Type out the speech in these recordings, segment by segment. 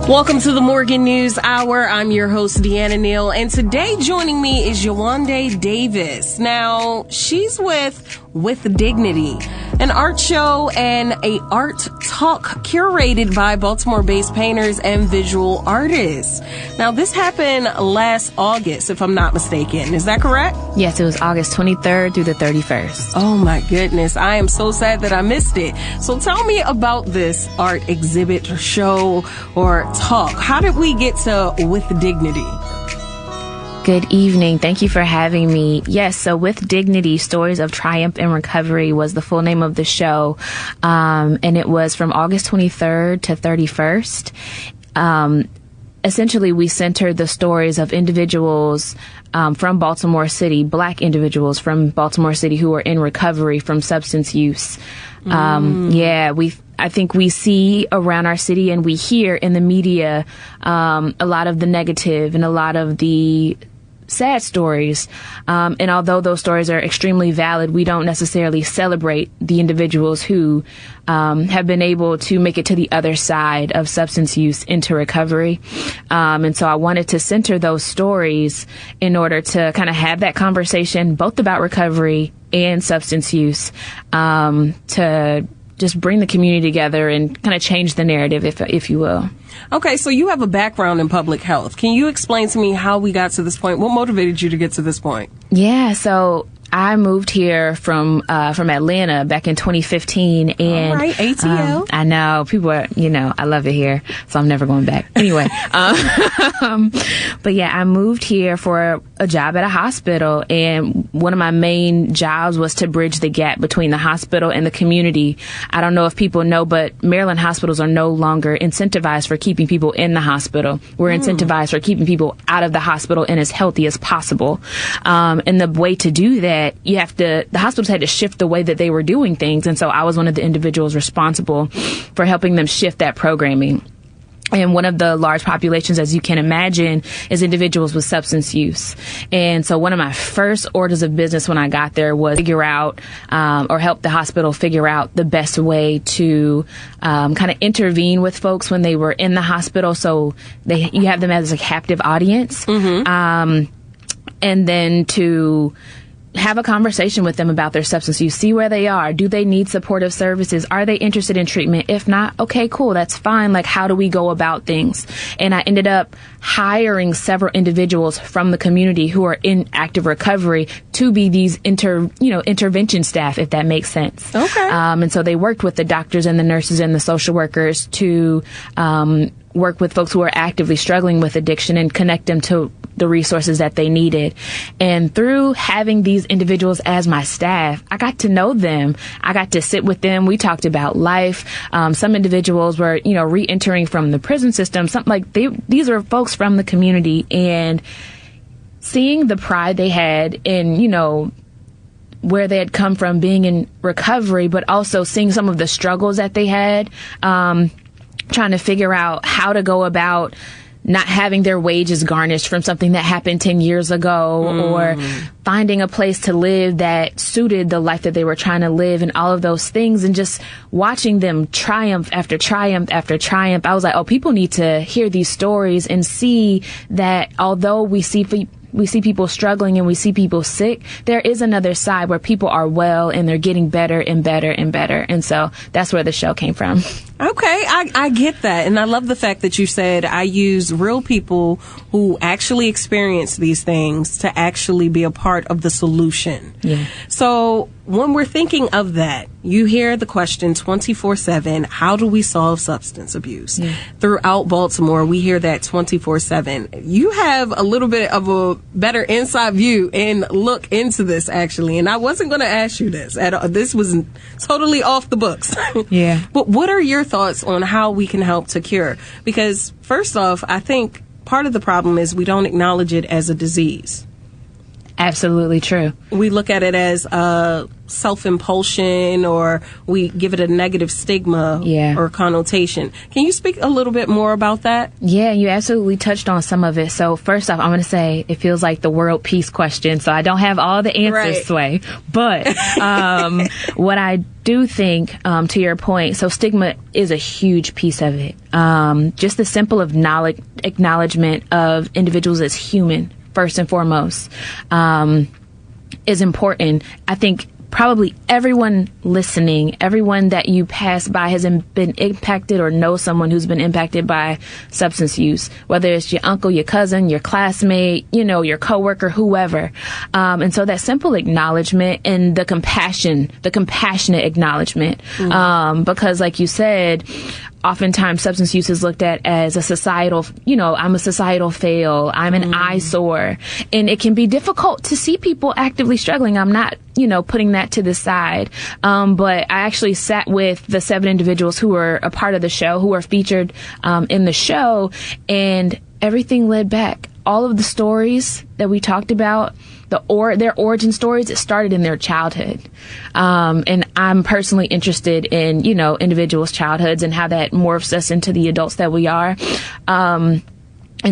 Welcome to the Morgan News Hour. I'm your host, Deanna Neal, and today joining me is Yewande Davis. Now, she's with Dignity, an art show and a art talk curated by Baltimore-based painters and visual artists. Now, this happened last August, if I'm not mistaken. Is that correct? Yes, it was August 23rd through the 31st. Oh my goodness. I am so sad that I missed it. So tell me about this art exhibit or show or talk. How did we get to With Dignity? Good evening. Thank you for having me. Yes, so With Dignity, Stories of Triumph and Recovery was the full name of the show. And it was from August 23rd to 31st. Essentially, we centered the stories of individuals from Baltimore City, Black individuals from Baltimore City who are in recovery from substance use. I think we see around our city and we hear in the media a lot of the negative and a lot of the sad stories. And although those stories are extremely valid, we don't necessarily celebrate the individuals who have been able to make it to the other side of substance use into recovery. And so I wanted to center those stories in order to kind of have that conversation both about recovery and substance use, to just bring the community together and kind of change the narrative, if you will. Okay, so you have a background in public health. Can you explain to me how we got to this point? What motivated you to get to this point? Yeah, so I moved here from Atlanta back in 2015, and all right, ATL. I know people are, I love it here, so I'm never going back. Anyway, but yeah, I moved here for a job at a hospital, and one of my main jobs was to bridge the gap between the hospital and the community. I don't know if people know, but Maryland hospitals are no longer incentivized for keeping people in the hospital. We're incentivized for keeping people out of the hospital and as healthy as possible. And the way to do that, the hospitals had to shift the way that they were doing things. And so I was one of the individuals responsible for helping them shift that programming. And one of the large populations, as you can imagine, is individuals with substance use. And so one of my first orders of business when I got there was figure out, or help the hospital figure out the best way to kind of intervene with folks when they were in the hospital. So you have them as a captive audience. And then to have a conversation with them about their substance use, see where they are. Do they need supportive services? Are they interested in treatment? If not, okay, cool, that's fine. Like, how do we go about things? And I ended up hiring several individuals from the community who are in active recovery to be these intervention staff, if that makes sense. Okay. And so they worked with the doctors and the nurses and the social workers to work with folks who are actively struggling with addiction and connect them to the resources that they needed. And through having these individuals as my staff, I got to know them. I got to sit with them. We talked about life. Some individuals were, re-entering from the prison system. These are folks from the community, and seeing the pride they had in, where they had come from being in recovery, but also seeing some of the struggles that they had, trying to figure out how to go about not having their wages garnished from something that happened 10 years ago, or finding a place to live that suited the life that they were trying to live, and all of those things, and just watching them triumph after triumph after triumph. I was like, oh, people need to hear these stories and see that although we see people struggling and we see people sick, there is another side where people are well and they're getting better and better and better. And so that's where the show came from. Okay, I get that. And I love the fact that you said I use real people who actually experience these things to actually be a part of the solution. Yeah. So when we're thinking of that, you hear the question 24/7, how do we solve substance abuse? Yeah. Throughout Baltimore, we hear that 24/7. You have a little bit of a better inside view and look into this, actually. And I wasn't going to ask you this at all. This was totally off the books. Yeah. But what are your thoughts on how we can help to cure? Because first off, I think part of the problem is we don't acknowledge it as a disease. Absolutely true. We look at it as self-impulsion, or we give it a negative stigma or connotation. Can you speak a little bit more about that? Yeah, you absolutely touched on some of it. So first off, I'm going to say it feels like the world peace question. So I don't have all the answers, Sway. But what I do think, to your point, so stigma is a huge piece of it. Just the simple acknowledgement of individuals as human, first and foremost, is important. I think probably everyone listening, everyone that you pass by has been impacted or knows someone who's been impacted by substance use, whether it's your uncle, your cousin, your classmate, your coworker, whoever. And so that simple acknowledgement and the compassionate acknowledgement, because like you said, oftentimes substance use is looked at as a societal, I'm a societal fail, I'm an eyesore, and it can be difficult to see people actively struggling. I'm not, putting that to the side. But I actually sat with the 7 individuals who were a part of the show, who were featured in the show, and everything led back. All of the stories that we talked about, their origin stories, it started in their childhood. And I'm personally interested in, individuals' childhoods and how that morphs us into the adults that we are. And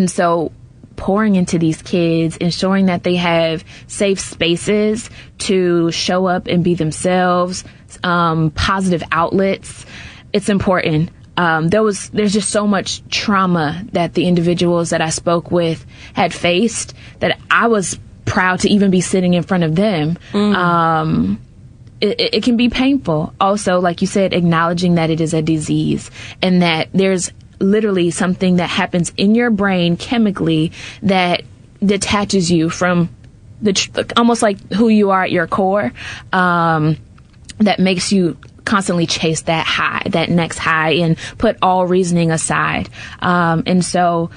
so pouring into these kids, ensuring that they have safe spaces to show up and be themselves, positive outlets, it's important. There's just so much trauma that the individuals that I spoke with had faced that I was proud to even be sitting in front of them. It can be painful. Also, like you said, acknowledging that it is a disease and that there's literally something that happens in your brain chemically that detaches you from almost like who you are at your core, that makes you constantly chase that next high and put all reasoning aside. And so,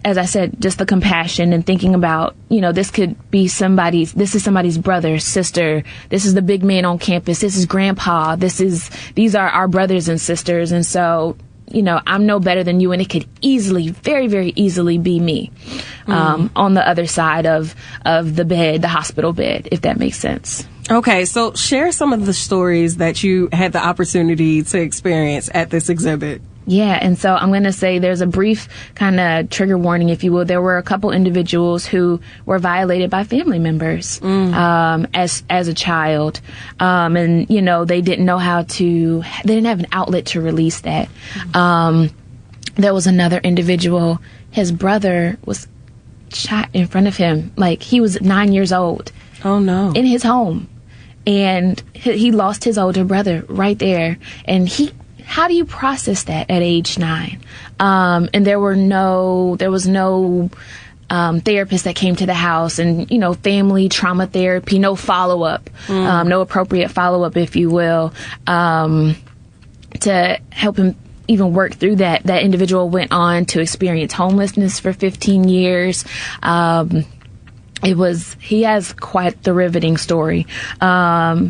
as I said, just the compassion and thinking about, this is somebody's brother, sister. This is the big man on campus. This is grandpa. These are our brothers and sisters. And so, I'm no better than you. And it could easily, very, very easily be me, on the other side of the bed, the hospital bed, if that makes sense. Okay, so share some of the stories that you had the opportunity to experience at this exhibit. Yeah, and so I'm going to say there's a brief kind of trigger warning, if you will. There were a couple individuals who were violated by family members as a child. And, they didn't know they didn't have an outlet to release that. There was another individual, his brother was shot in front of him. Like, he was 9 years old. Oh, no. In his home. And he lost his older brother right there. And how do you process that at age 9? And there was no therapist that came to the house, and, family trauma therapy, no follow-up, no appropriate follow-up, if you will, to help him even work through that. That individual went on to experience homelessness for 15 years. He has quite the riveting story.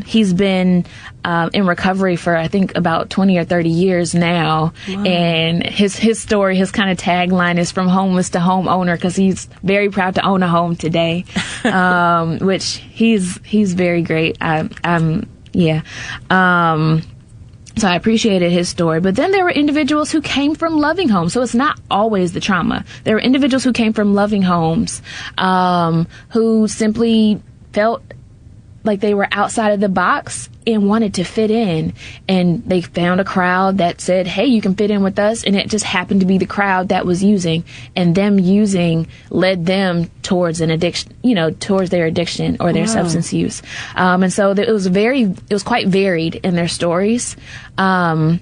He's been in recovery for, I think, about 20 or 30 years now. Wow. And his story, his kind of tagline is from homeless to homeowner, because he's very proud to own a home today, which he's very great. So I appreciated his story. But then there were individuals who came from loving homes. So it's not always the trauma. There were individuals who came from loving homes, who simply felt like they were outside of the box and wanted to fit in. And they found a crowd that said, hey, you can fit in with us. And it just happened to be the crowd that was using. And them using led them towards an addiction, towards their addiction or their substance use. And so it was quite varied in their stories. But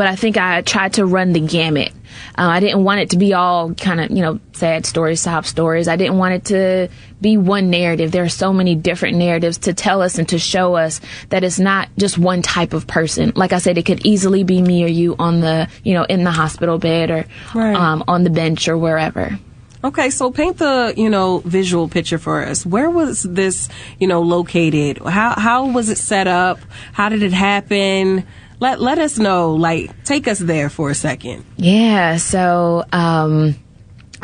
I think I tried to run the gamut. I didn't want it to be all kind of, sad stories, sob stories. I didn't want it to be one narrative. There are so many different narratives to tell us and to show us that it's not just one type of person. Like I said, it could easily be me or you on the, in the hospital bed or on the bench or wherever. Okay, so paint the, visual picture for us. Where was this, located? How was it set up? How did it happen? Let us know, take us there for a second. Yeah, so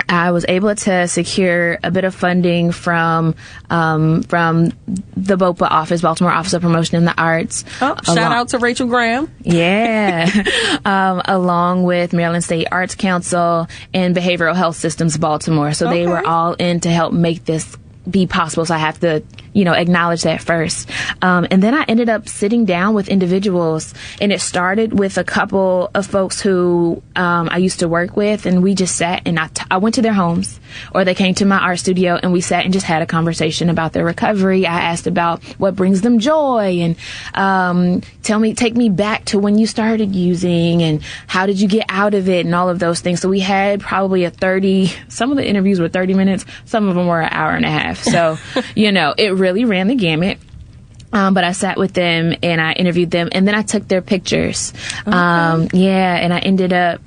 I was able to secure a bit of funding from the BOPA office, Baltimore Office of Promotion in the Arts. Oh, shout out to Rachel Graham. Yeah. Along with Maryland State Arts Council and Behavioral Health Systems Baltimore. So they were all in to help make this be possible. So I have to, acknowledge that first. And then I ended up sitting down with individuals, and it started with a couple of folks who I used to work with, and we just sat and I went to their homes, or they came to my art studio, and we sat and just had a conversation about their recovery. I asked about what brings them joy, and take me back to when you started using, and how did you get out of it, and all of those things. So we had probably some of the interviews were 30 minutes, some of them were an hour and a half. So, it really ran the gamut. But I sat with them and I interviewed them, and then I took their pictures. And I ended up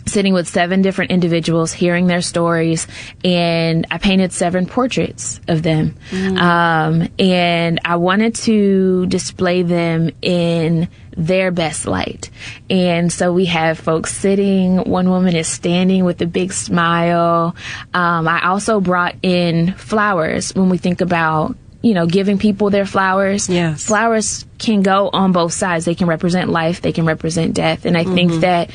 sitting with 7 different individuals, hearing their stories, and I painted 7 portraits of them. And I wanted to display them in their best light. And so we have folks sitting. One woman is standing with a big smile. I also brought in flowers. When we think about giving people their flowers. Yes. Flowers can go on both sides. They can represent life. They can represent death. And I think that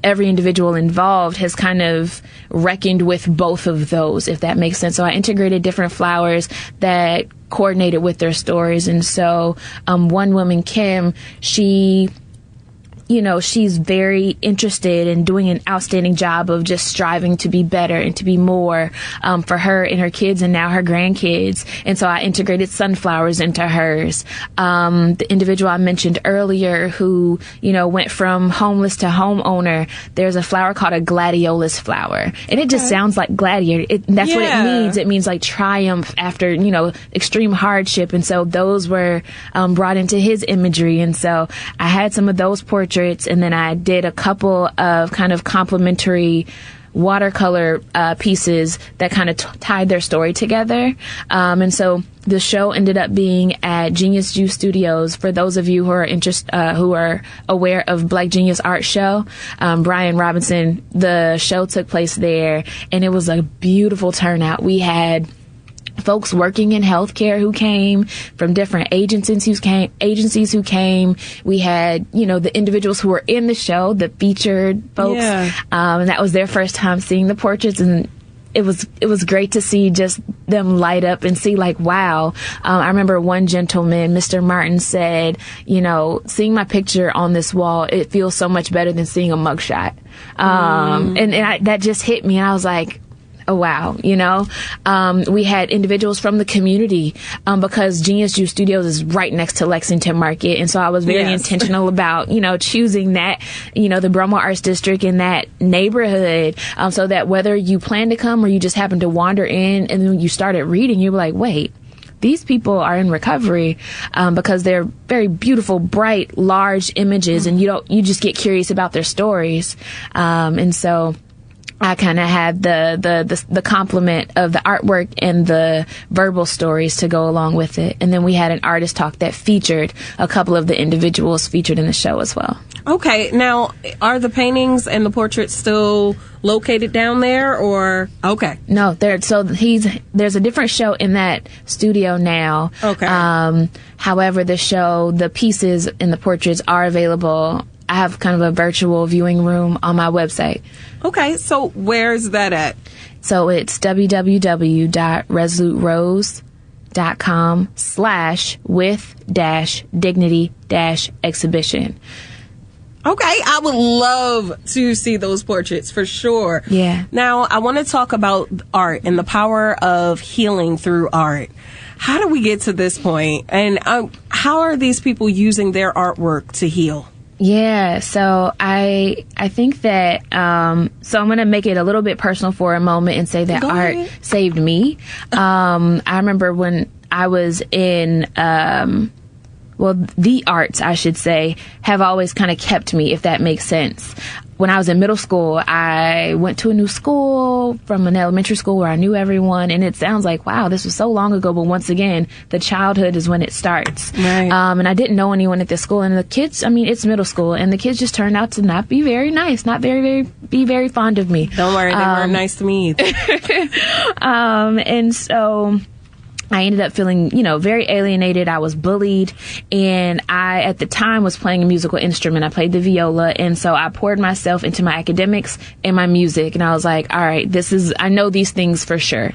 every individual involved has kind of reckoned with both of those, if that makes sense. So I integrated different flowers that coordinated with their stories. And so one woman, Kim, she's very interested in doing an outstanding job of just striving to be better and to be more for her and her kids and now her grandkids. And so I integrated sunflowers into hers. The individual I mentioned earlier who, went from homeless to homeowner, there's a flower called a gladiolus flower. And it just sounds like gladiator. That's what it means. It means like triumph after, extreme hardship. And so those were brought into his imagery. And so I had some of those portraits. And then I did a couple of kind of complementary watercolor pieces that kind of tied their story together. And so the show ended up being at Genius Juice Studios. For those of you who are who are aware of Black Genius Art Show, Brian Robinson, the show took place there, and it was a beautiful turnout. We had folks working in healthcare who came from different agencies who came. We had, the individuals who were in the show, the featured folks. And that was their first time seeing the portraits. And it was great to see just them light up and see like, wow. I remember one gentleman, Mr. Martin, said, seeing my picture on this wall, it feels so much better than seeing a mugshot. That just hit me. And I was like, oh, wow. We had individuals from the community, because Genius Juice Studios is right next to Lexington Market. And so I was very intentional about, choosing that, the Bromwell Arts District in that neighborhood, so that whether you plan to come or you just happen to wander in and then you started reading, you were like, wait, these people are in recovery, because they're very beautiful, bright, large images, and you just get curious about their stories. And so I kind of had the complement of the artwork and the verbal stories to go along with it. And then we had an artist talk that featured a couple of the individuals featured in the show as well. Okay. Now, are the paintings and the portraits still located down there, or? Okay. No, there's a different show in that studio now. Okay. However, the pieces and the portraits are available. I have kind of a virtual viewing room on my website. Okay, so where's that at? So it's www.resoluterose.com/with-dignity-exhibition. Okay, I would love to see those portraits for sure. Yeah. Now, I want to talk about art and the power of healing through art. How do we get to this point? And how are these people using their artwork to heal? Yeah, so I think that, so I'm going to make it a little bit personal for a moment and say that art saved me. I remember when I was in the arts, I should say, have always kind of kept me, if that makes sense. When I was in middle school, I went to a new school from an elementary school where I knew everyone. And it sounds like, wow, this was so long ago. But once again, the childhood is when it starts. Right. And I didn't know anyone at this school. And the kids, it's middle school. And the kids just turned out to not be very nice, not be very fond of me. Don't worry, they weren't nice to me either. And so I ended up feeling, very alienated. I was bullied, and I, at the time, was playing a musical instrument. I played the viola, and so I poured myself into my academics and my music, and I was like, all right, I know these things for sure.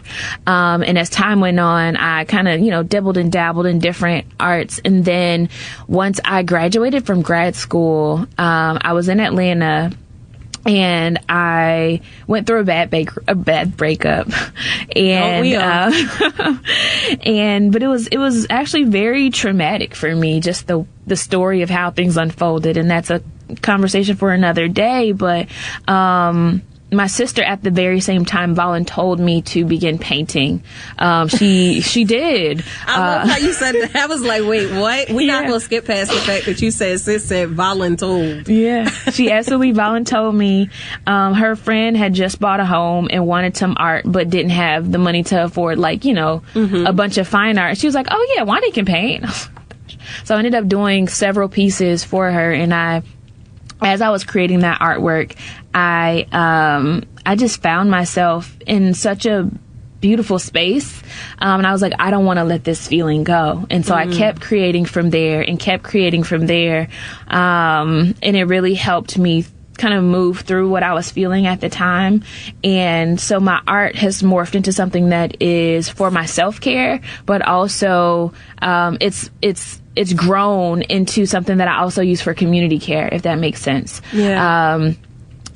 And as time went on, I kind of, dabbled and dabbled in different arts, and then once I graduated from grad school, I was in Atlanta, and I went through a bad breakup, and but it was actually very traumatic for me, just the story of how things unfolded, and that's a conversation for another day. But my sister at the very same time voluntold me to begin painting. She did. I love how you said that. I was like, wait, what? We're not going to skip past the fact that you said sis said voluntold. Yeah, she absolutely voluntold me. Her friend had just bought a home and wanted some art, but didn't have the money to afford, a bunch of fine art. She was like, oh yeah, Wande can paint. So I ended up doing several pieces for her, and as I was creating that artwork, I just found myself in such a beautiful space. And I was like, I don't want to let this feeling go. And so I kept creating from there. And it really helped me kind of move through what I was feeling at the time. And so my art has morphed into something that is for my self-care, but also it's grown into something that I also use for community care, if that makes sense. Yeah.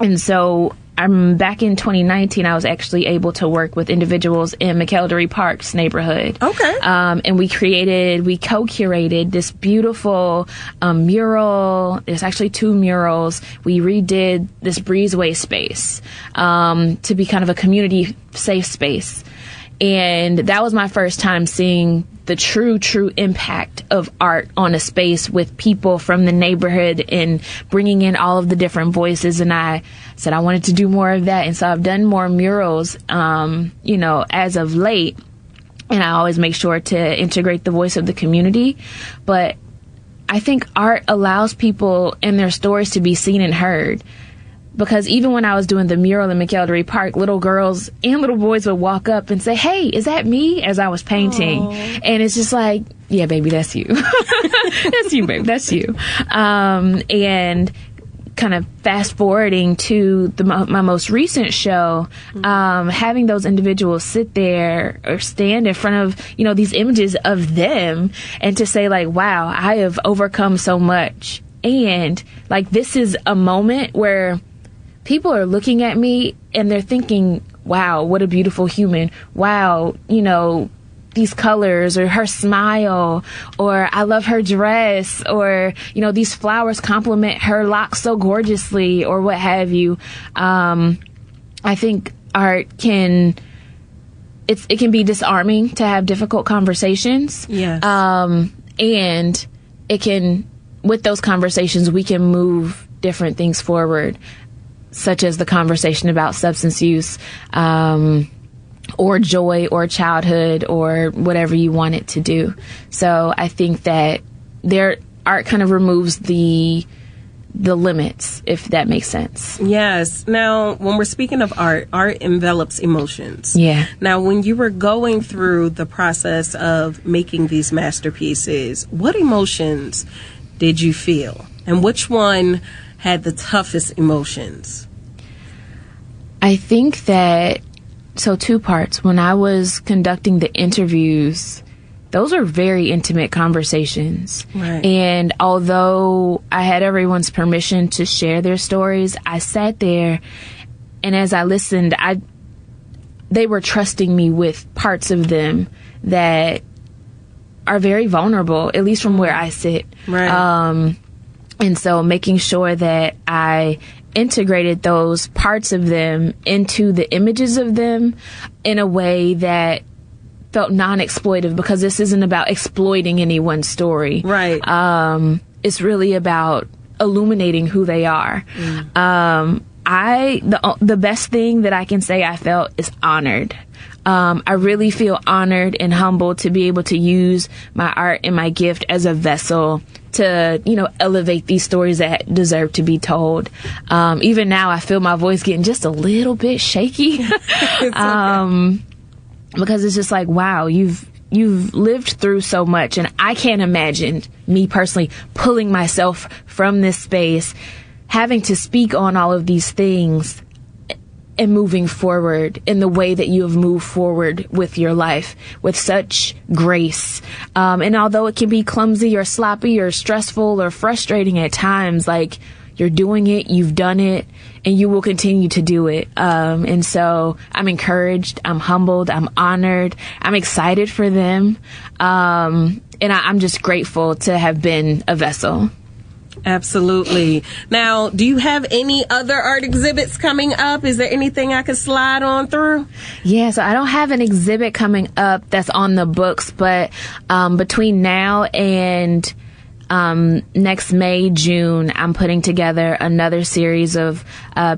And so I'm back in 2019, I was actually able to work with individuals in McElderry Park's neighborhood. Okay. And we co-curated this beautiful mural. There's actually 2 murals. We redid this breezeway space to be kind of a community safe space. And that was my first time seeing the true impact of art on a space with people from the neighborhood and bringing in all of the different voices. And I said I wanted to do more of that. And so I've done more murals, as of late. And I always make sure to integrate the voice of the community. But I think art allows people and their stories to be seen and heard. Because even when I was doing the mural in McElderry Park, little girls and little boys would walk up and say, hey, is that me? As I was painting. Aww. And it's just like, yeah, baby, that's you. That's you, baby. That's you. And kind of fast forwarding to my most recent show, having those individuals sit there or stand in front of, these images of them and to say like, wow, I have overcome so much. And this is a moment where people are looking at me and they're thinking, wow, what a beautiful human. Wow, these colors, or her smile, or I love her dress, or, these flowers complement her locks so gorgeously, or what have you. I think art it can be disarming to have difficult conversations. Yes. And with those conversations, we can move different things forward, such as the conversation about substance use, or joy, or childhood, or whatever you want it to do. So I think that art kind of removes the limits, if that makes sense. Yes. Now, when we're speaking of art envelops emotions. Yeah. Now, when you were going through the process of making these masterpieces, what emotions did you feel? And which one had the toughest emotions? I think that, 2 parts. When I was conducting the interviews, those are very intimate conversations. Right. And although I had everyone's permission to share their stories, I sat there, and as I listened, they were trusting me with parts of them that are very vulnerable, at least from where I sit. Right. And so making sure that I integrated those parts of them into the images of them in a way that felt non-exploitive, because this isn't about exploiting anyone's story. Right. It's really about illuminating who they are. The best thing that I can say I felt is honored. I really feel honored and humbled to be able to use my art and my gift as a vessel to, elevate these stories that deserve to be told. Even now, I feel my voice getting just a little bit shaky. It's okay. Because it's just like, wow, you've lived through so much, and I can't imagine me personally pulling myself from this space, having to speak on all of these things and moving forward in the way that you have moved forward with your life with such grace. And although it can be clumsy or sloppy or stressful or frustrating at times, like, you're doing it, you've done it, and you will continue to do it. And so I'm encouraged, I'm humbled, I'm honored, I'm excited for them. And I'm just grateful to have been a vessel. Absolutely. Now, do you have any other art exhibits coming up? Is there anything I could slide on through? Yeah, so I don't have an exhibit coming up that's on the books, but between now and next May, June, I'm putting together another series of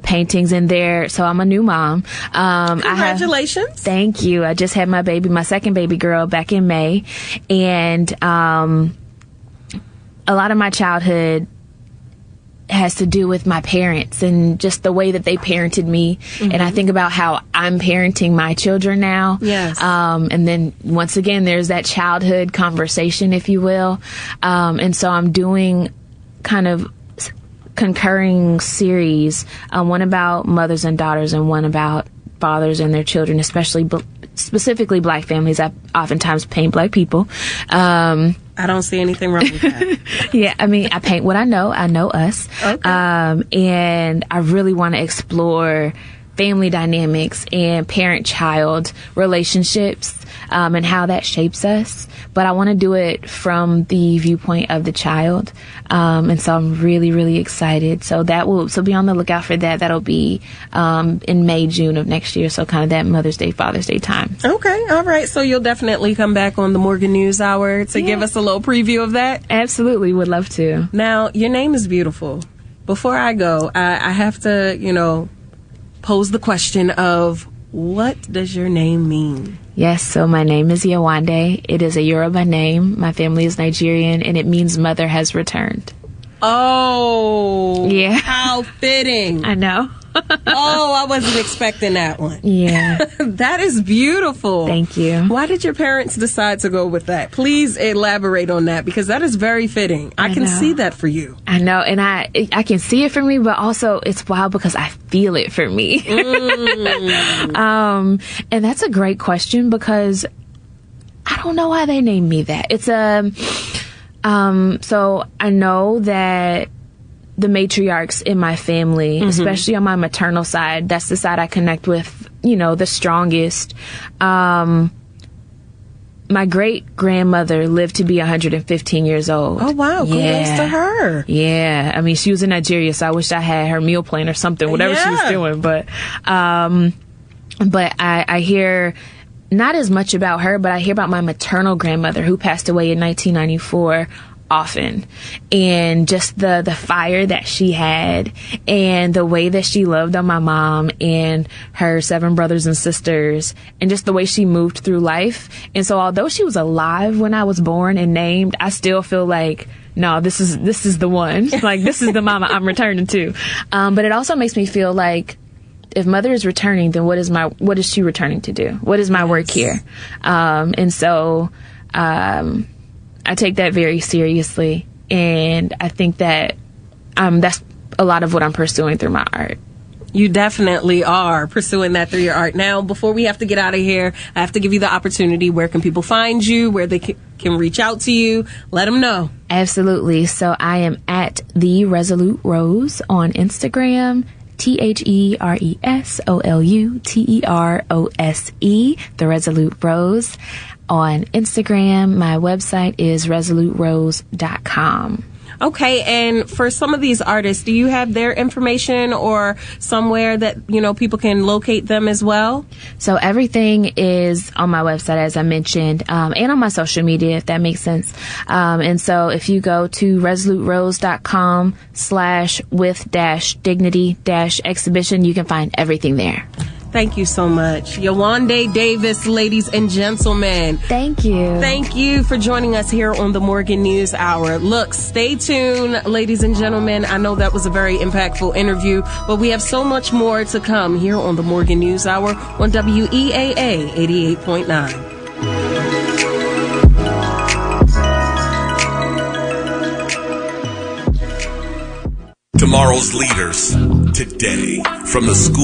paintings in there. So I'm a new mom. Congratulations. Thank you. I just had my second baby girl back in May. And a lot of my childhood has to do with my parents and just the way that they parented me. Mm-hmm. And I think about how I'm parenting my children now. Yes. And then once again, there's that childhood conversation, if you will. And so I'm doing kind of concurring series, one about mothers and daughters and one about fathers and their children, specifically Black families. I oftentimes paint Black people. I don't see anything wrong with that. Yeah, I mean, I paint what I know us. Okay. And I really want to explore family dynamics and parent-child relationships, and how that shapes us. But I want to do it from the viewpoint of the child. And so I'm really, really excited. So be on the lookout for that. That'll be in May, June of next year. So kind of that Mother's Day, Father's Day time. Okay. All right. So you'll definitely come back on the Morgan News Hour to give us a little preview of that? Absolutely. Would love to. Now, your name is beautiful. Before I go, I have to, pose the question of, what does your name mean? Yes, so my name is Yewande. It is a Yoruba name. My family is Nigerian, and it means mother has returned. Oh, yeah. How fitting. I know. Oh, I wasn't expecting that one. Yeah. That is beautiful. Thank you. Why did your parents decide to go with that? Please elaborate on that, because that is very fitting. I can see that for you. I know, and I can see it for me, but also it's wild because I feel it for me. And that's a great question, because I don't know why they named me that. It's so I know that the matriarchs in my family, especially on my maternal side, that's the side I connect with, the strongest. My great grandmother lived to be 115 years old. Oh, wow. Kudos to her. Yeah. I mean, she was in Nigeria, so I wish I had her meal plan or something, whatever she was doing. But I hear not as much about her, but I hear about my maternal grandmother, who passed away in 1994. Often, and just the fire that she had and the way that she loved on my mom and her 7 brothers and sisters, and just the way she moved through life. And so although she was alive when I was born and named, I still feel like, no, this is the one. Like, this is the mama I'm returning to. But it also makes me feel like, if mother is returning, then what is she returning to do? What is my work here? And so I take that very seriously, and I think that that's a lot of what I'm pursuing through my art. You definitely are pursuing that through your art. Now, before we have to get out of here, I have to give you the opportunity. Where can people find you? Where they can reach out to you? Let them know. Absolutely. So I am at The Resolute Rose on Instagram. TheResolutRose, The Resolute Rose. On Instagram, my website is resoluterose.com. Okay, and for some of these artists, do you have their information or somewhere that, people can locate them as well? So everything is on my website, as I mentioned, and on my social media, if that makes sense. And so if you go to resoluterose.com/with-dignity-exhibition, you can find everything there. Thank you so much. Yewande Davis, ladies and gentlemen. Thank you. Thank you for joining us here on the Morgan News Hour. Look, stay tuned, ladies and gentlemen. I know that was a very impactful interview, but we have so much more to come here on the Morgan News Hour on WEAA 88.9. Tomorrow's leaders today from the school